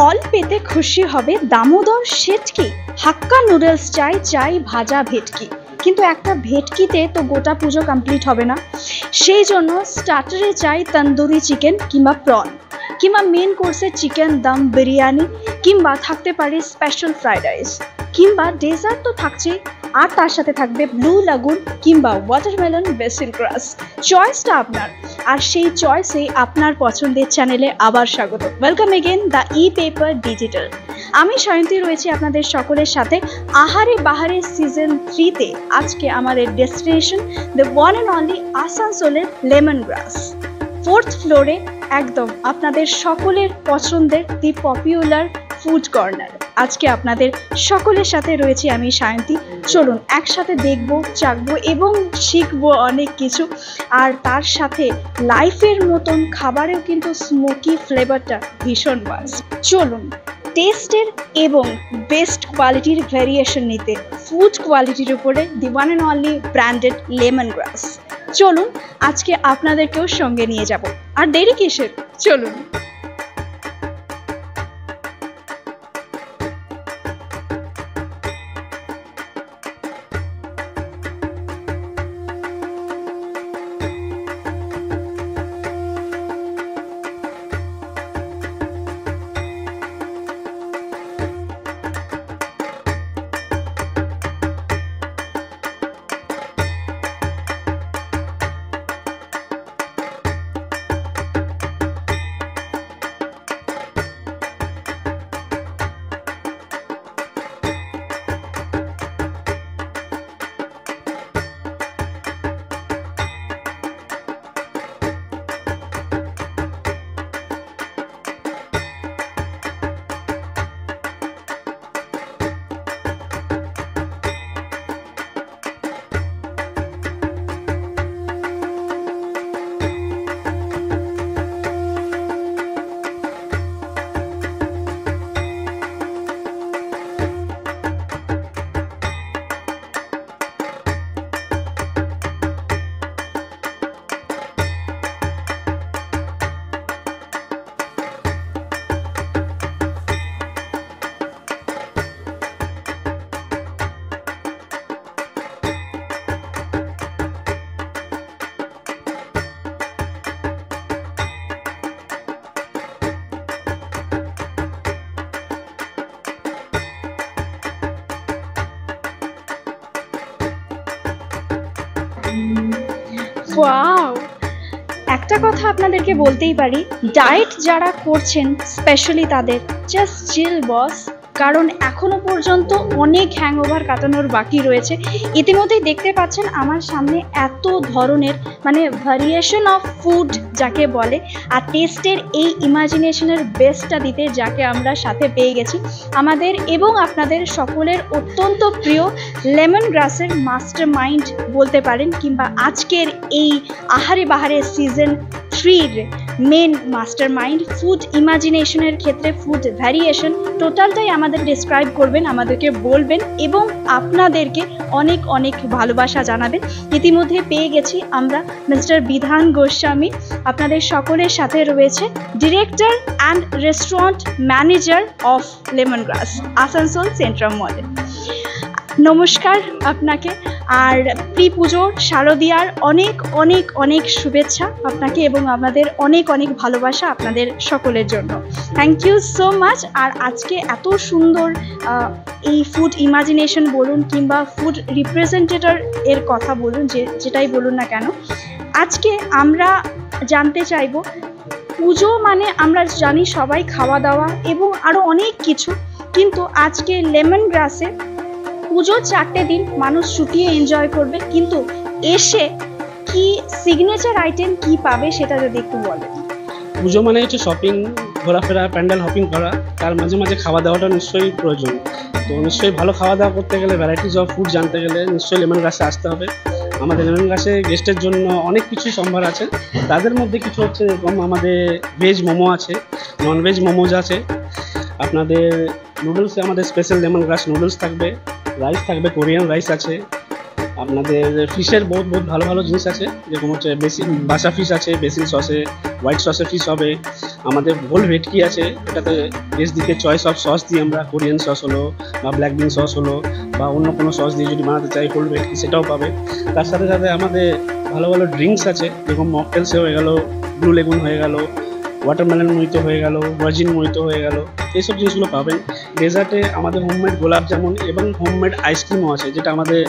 অল্পেতে খুশি হবে দামোদর শেটকি। হাক্কা নুডলস চাই, চাই ভাজা ভেটকি। কিন্তু একটা ভেটকিতে তো গোটা পুজো কমপ্লিট হবে না, সেই জন্য স্টার্টারে চাই তন্দুরি চিকেন কিংবা প্রন, কিংবা মেন কোর্সে চিকেন দম বিরিয়ানি, কিংবা থাকতে পারে স্পেশাল ফ্রাইড রাইস, কিংবা ডেজার্ট তো থাকছেই, আর তার সাথে থাকবে ব্লু লাগুন কিংবা ওয়াটারমেলন বেসিল গ্রাস। চয়েসটা আপনার, আর সেই চয়েসে আপনার পছন্দের চ্যানেলে আবার স্বাগত। Welcome again the e paper digital. আমি সায়ন্তী রয়েছি আপনাদের সকলের সাথে আহারে বাহারে সিজন 3-তে। আজকে আমাদের destination the one and only আসানসোলের লেমন গ্রাস, 4th ফ্লোরে, একদম আপনাদের সকলের পছন্দের দি পপুলার ফুড কর্নার। আজকে আপনাদের সকলের সাথে রয়েছি আমি সায়ন্তী। চলুন একসাথে দেখবো, চাখবো এবং শিখবো অনেক কিছু। আর তার সাথে লাইফের মতন খাবারেও কিন্তু স্মোকি ফ্লেভারটা ভীষণ মাস্ট। চলুন টেস্টের এবং বেস্ট কোয়ালিটির ভ্যারিয়েশন নিতে ফুড কোয়ালিটির উপরে দি one and only branded lemon গ্রাস। চলুন আজকে আপনাদেরকেও সঙ্গে নিয়ে যাব, আর দেরি কিসের, চলুন। ওয়াও, একটা কথা আপনাদেরকে বলতেই পারি, ডায়েট যারা করছেন স্পেশালি তাদের জাস্ট চিল বস, কারণ এখনো পর্যন্ত অনেক হ্যাংওভার কাটানোর বাকি রয়েছে। ইতিমধ্যেই দেখতে পাচ্ছেন আমার সামনে এত ধরনের মানে ভ্যারিয়েশন অফ ফুড যাকে বলে, আর টেস্টের এই ইমাজিনেশনের বেস্টটা দিতে যাকে আমরা সাথে পেয়ে গেছি, আমাদের এবং আপনাদের সকলের অত্যন্ত প্রিয় লেমন গ্রাসের মাস্টার মাইন্ড বলতে পারেন, কিংবা আজকের এই আহারে বাহারে সিজন 3-র মেন মাস্টার মাইন্ড। ফুড ইমাজিনেশনের ক্ষেত্রে ফুড ভ্যারিয়েশন টোটালটাই আমাদের ডিসক্রাইব করবেন, আমাদেরকে বলবেন এবং আপনাদেরকে অনেক অনেক ভালোবাসা জানাবেন। ইতিমধ্যে পেয়ে গেছি আমরা মিস্টার বিধান গোস্বামী, আপনাদের সকলের সাথে রয়েছে director and restaurant manager of lemon glass Asansol Centrum মলে। নমস্কার আপনাকে, আর প্রি পুজোর শারদিয়ার অনেক অনেক অনেক শুভেচ্ছা আপনাকে এবং আমাদের অনেক অনেক ভালোবাসা আপনাদের সকলের জন্য। Thank you so much. আর আজকে এত সুন্দর এই ফুড ইমাজিনেশন বলুন কিংবা ফুড রিপ্রেজেন্টেটর এর কথা বলুন, যেটাই বলুন না কেন, আজকে আমরা জানতে চাইব পুজো মানে আমরা জানি সবাই খাওয়া দাওয়া এবং আরও অনেক কিছু, কিন্তু আজকে লেমন গ্রাসে পুজো 4টে দিন মানুষ ছুটিয়ে এনজয় করবে, কিন্তু এসে কি সিগনেচার আইটেম কি পাবে সেটা যদি একটু বলেন। পুজো মানে হচ্ছে শপিং, ঘোরাফেরা, প্যান্ডেল হপিং করা, তার মাঝে মাঝে খাওয়া দাওয়াটা নিশ্চয়ই প্রয়োজন। তো নিশ্চয়ই ভালো খাওয়া দাওয়া করতে গেলে, ভ্যারাইটিস অফ ফুড জানতে গেলে নিশ্চয়ই লেমন গ্রাসে আসতে হবে। আমাদের লেমন গ্রাসে গেস্টের জন্য অনেক কিছুই সম্ভার আছে, তাদের মধ্যে কিছু হচ্ছে এরকম আমাদের ভেজ মোমো আছে, ননভেজ মোমোজ আছে, আপনাদের নুডলসে আমাদের স্পেশাল লেমন গ্রাস নুডলস থাকবে, রাইস থাকবে, কোরিয়ান রাইস আছে, আপনাদের ফিশের বহুত ভালো ভালো জিনিস আছে, যেরকম হচ্ছে বাসা ফিশ আছে বেসিল সসে, হোয়াইট সসে ফিশ হবে, আমাদের হোল ভেটকি আছে, এটাতে বেশ দিকে চয়েস অফ সস দিয়ে আমরা কোরিয়ান সস হলো বা ব্ল্যাক বিন সস হলো বা অন্য কোনো সস দিয়ে যদি বানাতে চাই হোল ভেটকি সেটাও পাবে। তার সাথে সাথে আমাদের ভালো ভালো ড্রিঙ্কস আছে, যেরকম মকটেলস হয়ে গেল, ব্লু লেগুন হয়ে গেল, ওয়াটারমেলন মোহিতো হয়ে গেল, ভার্জিন মোহিতো হয়ে গেল, এইসব জিনিসগুলো পাবেন। ডেজার্টে আমাদের হোমমেড গোলাপ জামুন এবং হোমমেড আইসক্রিমও আছে, যেটা আমাদের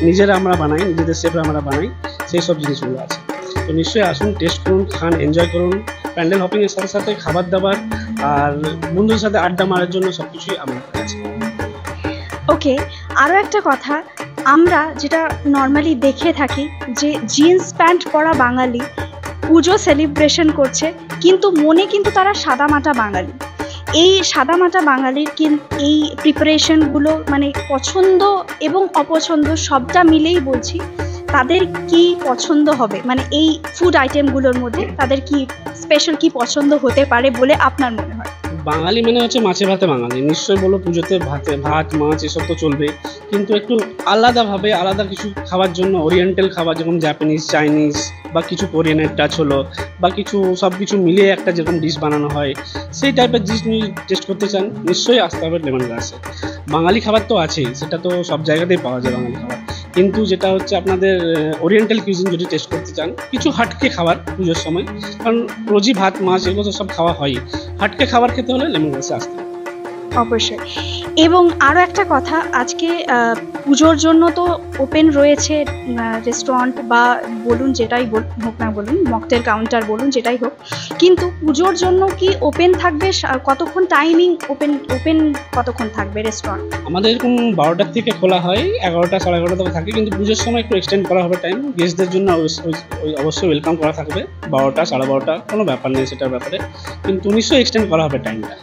নিজেরা আমরা বানাই, নিজেদের শেফরা আমরা বানাই, সেই সব জিনিসগুলো আছে। তো নিশ্চয়ই আসুন, টেস্ট করুন, খান, এনজয় করুন। প্যান্ডেল হপিংয়ের সাথে সাথে খাবার দাবার আর বন্ধুদের সাথে আড্ডা মারার জন্য সব কিছুই আমাদের আছে। ওকে, আরও একটা কথা, আমরা যেটা নর্মালি দেখে থাকি যে জিন্স প্যান্ট পরা বাঙালি পুজো সেলিব্রেশন করছে, কিন্তু মনে কিন্তু তারা সাদামাটা বাঙালি। এই সাদামাটা বাঙালির এই প্রিপারেশনগুলো মানে পছন্দ এবং অপছন্দ সবটা মিলেই বলছি, তাদের কি পছন্দ হবে, মানে এই ফুড আইটেমগুলোর মধ্যে তাদের কি স্পেশাল কি পছন্দ হতে পারে বলে আপনার মনে হয়? বাঙালি মানে হচ্ছে মাছে ভাতে বাঙালি, নিশ্চয়ই বলো পুজোতে ভাত মাছ এসব তো চলবে, কিন্তু একটু আলাদাভাবে আলাদা কিছু খাবার জন্য ওরিয়েন্টাল খাবার, যেরকম জাপানিজ, চাইনিজ বা কিছু কোরিয়ানের টাচ হলো বা কিছু সব কিছু মিলিয়ে একটা যেরকম ডিশ বানানো হয়, সেই টাইপের ডিশ নিয়ে টেস্ট করতে চান, নিশ্চয়ই আসতে হবে লেমন গ্রাসে। বাঙালি খাবার তো আছেই, সেটা তো সব জায়গাতেই পাওয়া যায় বাঙালি খাবার, কিন্তু যেটা হচ্ছে আপনাদের ওরিয়েন্টাল কিউজিন যদি টেস্ট করতে চান, কিছু হাটকে খাবার পুজোর সময়, কারণ রোজই ভাত মাছ এগুলো তো সব খাওয়া হয়ই, হাটকে খাবার খেতে হলে লেমন গ্রাসে আসতে হবে অবশ্যই। এবং আরও একটা কথা, আজকে পুজোর জন্য তো ওপেন রয়েছে রেস্টুরেন্ট বা বলুন যেটাই হোক না বলুন, মকটেল কাউন্টার বলুন, যেটাই হোক, কিন্তু পুজোর জন্য কি ওপেন থাকবে? কতক্ষণ টাইমিং ওপেন কতক্ষণ থাকবে রেস্টুরেন্ট? আমাদের এরকম 12টার থেকে খোলা হয়, 11টা 11:30 থেকে থাকে, কিন্তু পুজোর সময় একটু এক্সটেন্ড করা হবে টাইম, গেস্টদের জন্য অবশ্যই ওয়েলকাম করা থাকবে। 12টা 12:30 কোনো ব্যাপার নেই সেটার ব্যাপারে, কিন্তু নিশ্চয়ই এক্সটেন্ড করা হবে টাইমটা।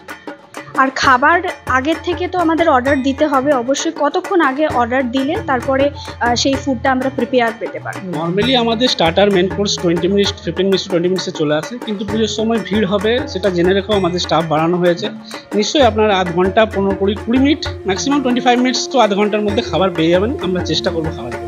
আর খাবার আগের থেকে তো আমাদের অর্ডার দিতে হবে অবশ্যই, কতক্ষণ আগে অর্ডার দিলে তারপরে সেই ফুডটা আমরা প্রিপেয়ার পেতে পারি? নর্মালি আমাদের starter main course 15 minutes to 20 মিনিটসে চলে আসে, কিন্তু পুজোর সময় ভিড় হবে সেটা জেনে রেখেও আমাদের স্টাফ বাড়ানো হয়েছে। নিশ্চয়ই আপনারা আধ ঘন্টা 15-20 মিনিট, ম্যাক্সিমাম 25 মিনিটস তো আধ ঘন্টার মধ্যে খাবার পেয়ে যাবেন, আমরা চেষ্টা করবো খাবার পেয়ে।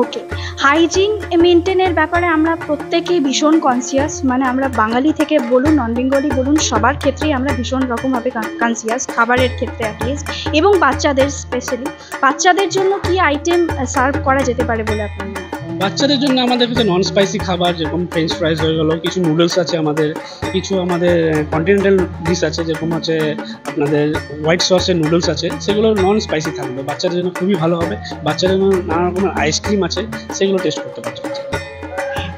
ওকে, হাইজিন মেনটেনের ব্যাপারে আমরা প্রত্যেকেই ভীষণ কনসিয়াস, মানে আমরা বাঙালি থেকে বলুন, নন বেঙ্গলি বলুন, সবার ক্ষেত্রেই আমরা ভীষণ রকমভাবে কনসিয়াস, খাবারের ক্ষেত্রে অ্যাটলিস্ট। এবং বাচ্চাদের স্পেশালি, বাচ্চাদের জন্য কি আইটেম সার্ভ করা যেতে পারে বলে আপনি? বাচ্চাদের জন্য আমাদের কাছে নন স্পাইসি খাবার, যেরকম ফ্রেঞ্চ ফ্রাইজ হয়ে গেলো, কিছু নুডলস আছে আমাদের, কিছু আমাদের কন্টিনেন্টাল ডিশ আছে, যেরকম হচ্ছে আপনাদের হোয়াইট সসের নুডলস আছে, সেগুলো নন স্পাইসি থাকবে, বাচ্চাদের জন্য খুবই ভালো হবে। বাচ্চাদের জন্য নানা রকমের আইসক্রিম আছে, সেগুলো টেস্ট করতে পারছে।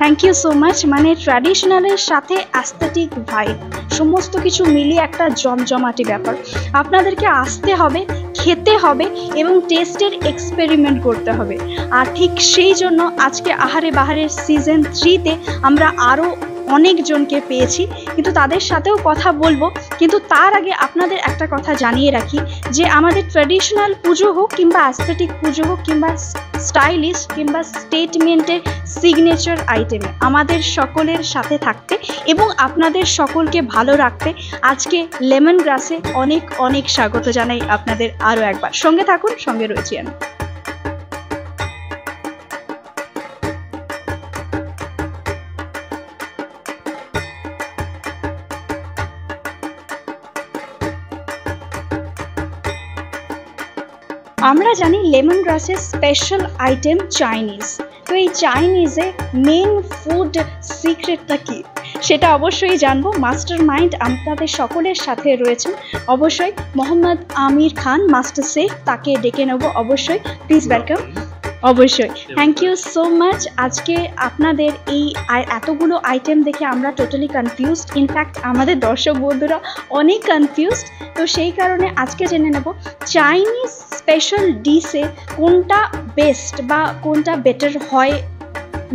Thank you so much. মানে ট্র্যাডিশনালের সাথে অ্যাস্থেটিক ভাইব সমস্ত কিছু মিলিয়ে একটা জমজমাটি ব্যাপার। আপনাদেরকে আসতে হবে, খেতে হবে এবং টেস্টের এক্সপেরিমেন্ট করতে হবে। আর ঠিক সেই জন্য আজকে আহারে বাহারের সিজন 3-তে আমরা আরও অনেকজনকে পেয়েছি, কিন্তু তাদের সাথেও কথা বলবো। কিন্তু তার আগে আপনাদের একটা কথা জানিয়ে রাখি যে আমাদের ট্র্যাডিশনাল পুজো হোক কিংবা অ্যাস্থেটিক পুজো হোক কিংবা স্টাইলিশ কিংবা স্টেটমেন্টের সিগনেচার আইটেমে আমাদের সকলের সাথে থাকতে এবং আপনাদের সকলকে ভালো রাখতে আজকে লেমন গ্রাসে অনেক অনেক স্বাগত জানাই আপনাদের আরও একবার। সঙ্গে থাকুন, সঙ্গে রয়েছি আমি। আমরা জানি লেমন গ্রাসের স্পেশাল আইটেম চাইনিজ। তো এই চাইনিজে মেন ফুড সিক্রেটটা কি সেটা অবশ্যই জানবো। মাস্টার মাইন্ড আপনাদের সকলের সাথে রয়েছেন অবশ্যই মোহাম্মদ আমির খান, মাস্টার শেফ, তাকে ডেকে নেব অবশ্যই। Please welcome. অবশ্যই, থ্যাংক ইউ সো মাচ। আজকে আপনাদের এই এতগুলো আইটেম দেখে আমরা টোটালি কনফিউজড, ইনফ্যাক্ট আমাদের দর্শক বন্ধুরা অনেক কনফিউজড। তো সেই কারণে আজকে জেনে নেব চাইনিজ স্পেশাল ডিশে কোনটা বেস্ট বা কোনটা বেটার হয়।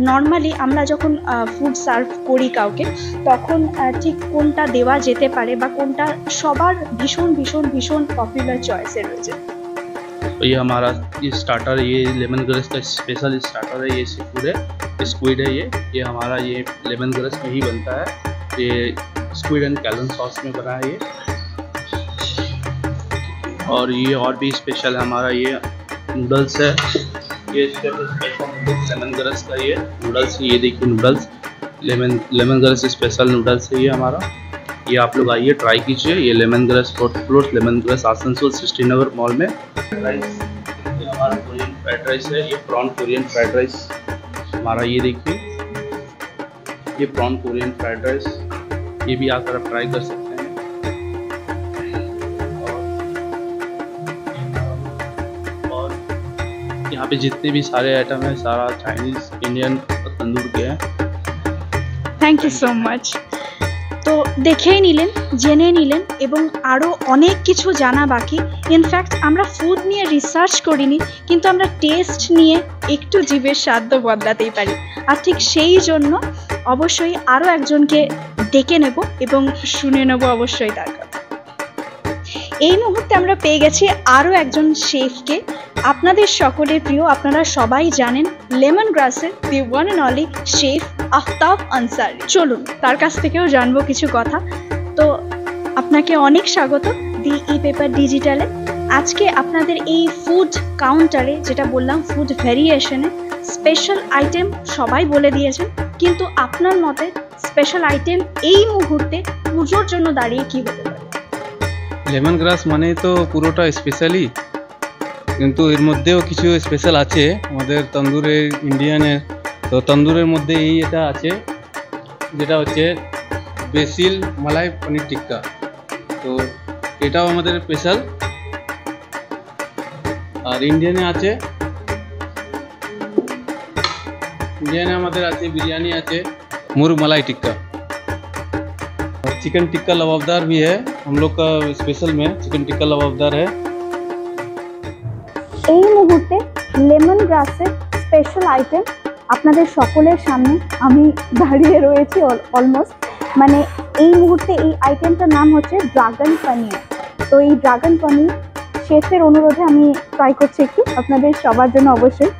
নর্মালি আমরা যখন ফুড সার্ভ করি কাউকে, তখন ঠিক কোনটা দেওয়া যেতে পারে বা কোনটা সবার ভীষণ ভীষণ ভীষণ পপুলার চয়েসে রয়েছে। तो ये हमारा ये स्टार्टर, ये लेमन ग्रेस का स्पेशल स्टार्टर है, ये सी फूड है, स्क्विड है। ये हमारा ये लेमन ग्रेस में ही बनता है। ये स्क्विड एंड कैलन सॉस में बना है ये। और ये और भी स्पेशल है हमारा ये नूडल्स है। ये स्पेशल नूडल्स लेमन ग्रेस का ये नूडल्स, ये देखिए noodles, lemon grass special noodles है ये हमारा। ये आप लोग आइए ट्राई कीजिए। ये lemon grass 4th floor lemon grass Asansol 16 नगर मॉल में। राइस ये हमारा कोरियन फ्राइड राइस है। ये प्रॉन कोरियन फ्राइड राइस हमारा, ये देखिए ये प्रॉन कोरियन फ्राइड राइस, ये भी आकर आप ट्राई कर सकते हैं। और यहाँ पे जितने भी सारे आइटम है सारा चाइनीज़, इंडियन और तंदूर के हैं। Thank you so much. তো দেখেই নিলেন, জেনে নিলেন এবং আরও অনেক কিছু জানা বাকি। ইনফ্যাক্ট আমরা ফুড নিয়ে রিসার্চ করিনি, কিন্তু আমরা টেস্ট নিয়ে একটু জিভের স্বাদ বদলাতেই পারি। আর ঠিক সেই জন্য অবশ্যই আরও একজনকে ডেকে নেব এবং শুনে নেব অবশ্যই তার কথা। এই মুহূর্তে আমরা পেয়ে গেছি আরও একজন শেফকে, আপনাদের সকলের প্রিয়, আপনারা সবাই জানেন লেমন গ্রাসের the one and only chef Aftab Ansari. চলুন তার কাছ থেকেও জানবো কিছু কথা। তো আপনাকে অনেক স্বাগত দি ই পেপার ডিজিটালে। আজকে আপনাদের এই ফুড কাউন্টারে, যেটা বললাম ফুড ভ্যারিয়েশনে, স্পেশাল আইটেম সবাই বলে দিয়েছেন, কিন্তু আপনার মতে স্পেশাল আইটেম এই মুহূর্তে পুজোর জন্য দাঁড়িয়ে কি হতে পারে? লেমন গ্রাস মানে তো পুরোটা স্পেশালি, কিন্তু এর মধ্যেও কিছু স্পেশাল আছে আমাদের তন্দুরের, ইন্ডিয়ানের। তো তন্দুরের মধ্যে এটা আছে যেটা হচ্ছে বেসিল মালাই পনির টিক্কা। তো এটাও আমাদের স্পেশাল। আর ইন্ডিয়ানে আমাদের আছে बिरयानी আছে, मुर्ग मलाई टिक्का, और चिकन टिक्का लबाबदार भी है। हम लोग का स्पेशल में चिकन टिक्का लबाबदार है। এই মুহূর্তে লেমন গ্রাসের স্পেশাল আইটেম আপনাদের সকলের সামনে আমি দাঁড়িয়ে রয়েছি অলমোস্ট। মানে এই মুহূর্তে এই আইটেমটার নাম হচ্ছে ড্রাগন পনির। তো এই ড্রাগন পনির শেফের অনুরোধে আমি ট্রাই করছি একটু আপনাদের সবার জন্য অবশ্যই।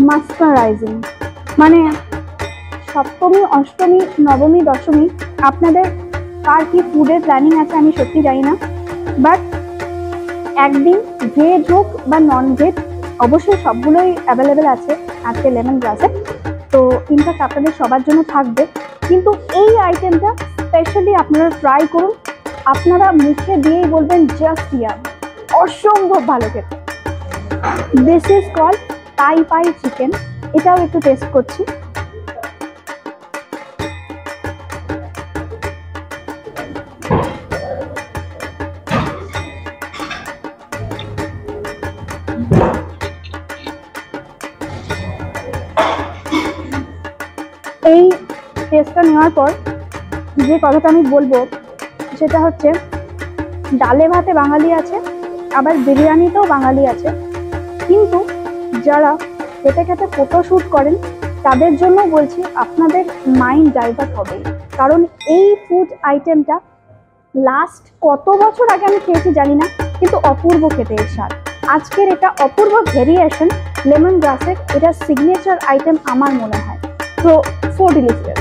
মাস্টারাইজিং মানে সপ্তমী, অষ্টমী, নবমী, দশমী আপনাদের কার কি ফুডের প্ল্যানিং আছে আমি সত্যি জানি না, বাট একদিন ভেজ হোক বা নন ভেজ অবশ্যই সবগুলোই অ্যাভেলেবেল আছে আজকে লেমন গ্রাসে। তো ইনফ্যাক্ট আপনাদের সবার জন্য থাকবে, কিন্তু এই আইটেমটা স্পেশালি আপনারা ট্রাই করুন। আপনারা মুখে দিয়েই বলবেন জাস্ট ইয়ার, অসম্ভব ভালো খেতে। This is called Thai pie chicken. এটাও একটু টেস্ট করছি। এই টেস্টটা নেওয়ার পর যে কথাটা আমি বলবো সেটা হচ্ছে, ডালে ভাতে বাঙালি আছে, আবার বিরিয়ানিতেও বাঙালি আছে, কিন্তু যারা খেতে খেতে ফটোশ্যুট করেন তাদের জন্য বলছি আপনাদের মাইন্ড ডাইভার্ট হবেই। কারণ এই ফুড আইটেমটা লাস্ট কত বছর আগে আমি খেয়েছি জানি না, কিন্তু অপূর্ব খেতে এর স্বাদ। আজকের এটা অপূর্ব ভেরিয়েশন লেমন গ্রাসের, এটা সিগনেচার আইটেম আমার মনে হয়। তো সো ডিলিশিয়াস।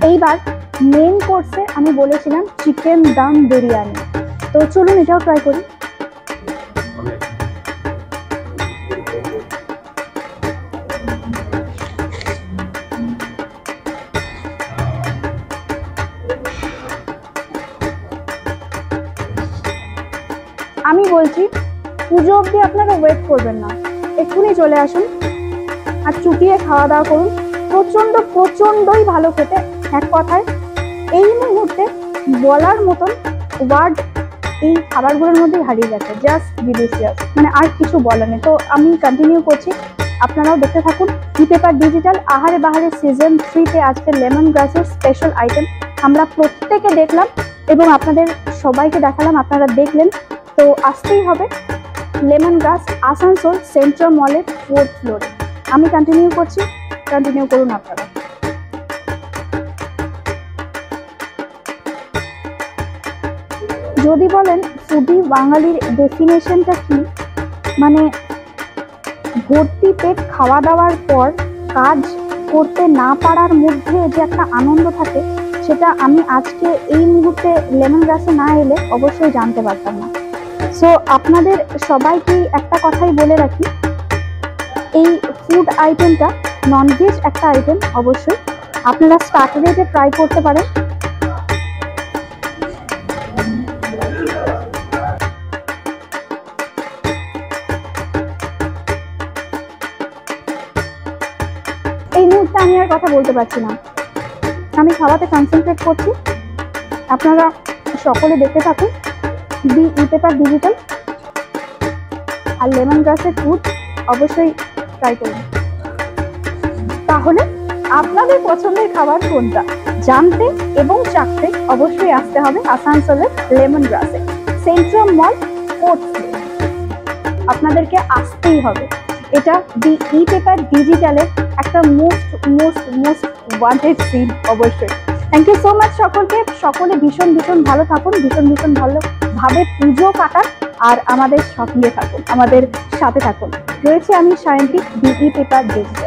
এইবার মেন কোর্সে আমি বলেছিলাম চিকেন দম বিরিয়ানি। তো চলুন এটাও ট্রাই করি। আমি বলছি পুজো অবধি আপনারা ওয়েট করবেন না, এক্ষুনি চলে আসুন আর চুটিয়ে খাওয়া দাওয়া করুন। প্রচণ্ডই ভালো খেতে। এক কথায় এই মুহূর্তে বলার মতন ওয়ার্ড এই খাবারগুলোর মধ্যেই হারিয়ে গেছে। জাস্ট ডিলিশিয়াস, মানে আর কিছু বলার নেই। তো আমি কন্টিনিউ করছি, আপনারাও দেখতে থাকুন ই পেপার ডিজিটাল। আহারে বাহারে সিজন 3-তে আজকে লেমন গ্রাসের স্পেশাল আইটেম আমরা প্রত্যেকে দেখলাম এবং আপনাদের সবাইকে দেখালাম, আপনারা দেখলেন। তো আসতেই হবে লেমন গ্রাস আসানসোল সেন্ট্রাল মলের 4th ফ্লোরে। আমি কন্টিনিউ করছি, কন্টিনিউ করুন আপনারা। যদি বলেন ফুডি বাঙালির ডেফিনেশনটা কি, মানে ভর্তি পেট খাওয়া দাওয়ার পর কাজ করতে না পারার মধ্যে যে একটা আনন্দ থাকে, সেটা আমি আজকে এই মুহূর্তে লেমন গ্রাসে না এলে অবশ্যই জানতে পারতাম না। সো আপনাদের সবাইকেই একটা কথাই বলে রাখি, এই ফুড আইটেমটা ননভেজ একটা আইটেম, অবশ্যই আপনারা স্টার্টারেতে ট্রাই করতে পারেন। এই মুহূর্তে আমি আর কথা বলতে পারছি না, আমি খাওয়াতে কনসেন্ট্রেট করছি। আপনারা সকলে দেখতে থাকুন দি ই-পেপার ডিজিটাল, আর লেমন গ্রাসের ফুড অবশ্যই ট্রাই করুন। তাহলে আপনাদের পছন্দের খাবার কোনটা জানতে এবং চাখতে অবশ্যই আসতে হবে আসানসোলের লেমন গ্রাসে, সেন্ট্রাম মল 4th ফ্লোর। আপনাদেরকে আসতেই হবে। এটা দি ই-পেপার ডিজিটালের একটা মোস্ট ওয়ান্টেড সিন অবশ্যই। থ্যাংক ইউ সো মাচ সকলকে। সকলে ভীষণ ভালো থাকুন, ভীষণ ভালোভাবে পুজো কাটান, আর আমাদের সঙ্গে থাকুন, আমাদের সাথে থাকুন। রয়েছে আমি সায়ন্তী, দি ই-পেপার ডিজিটাল।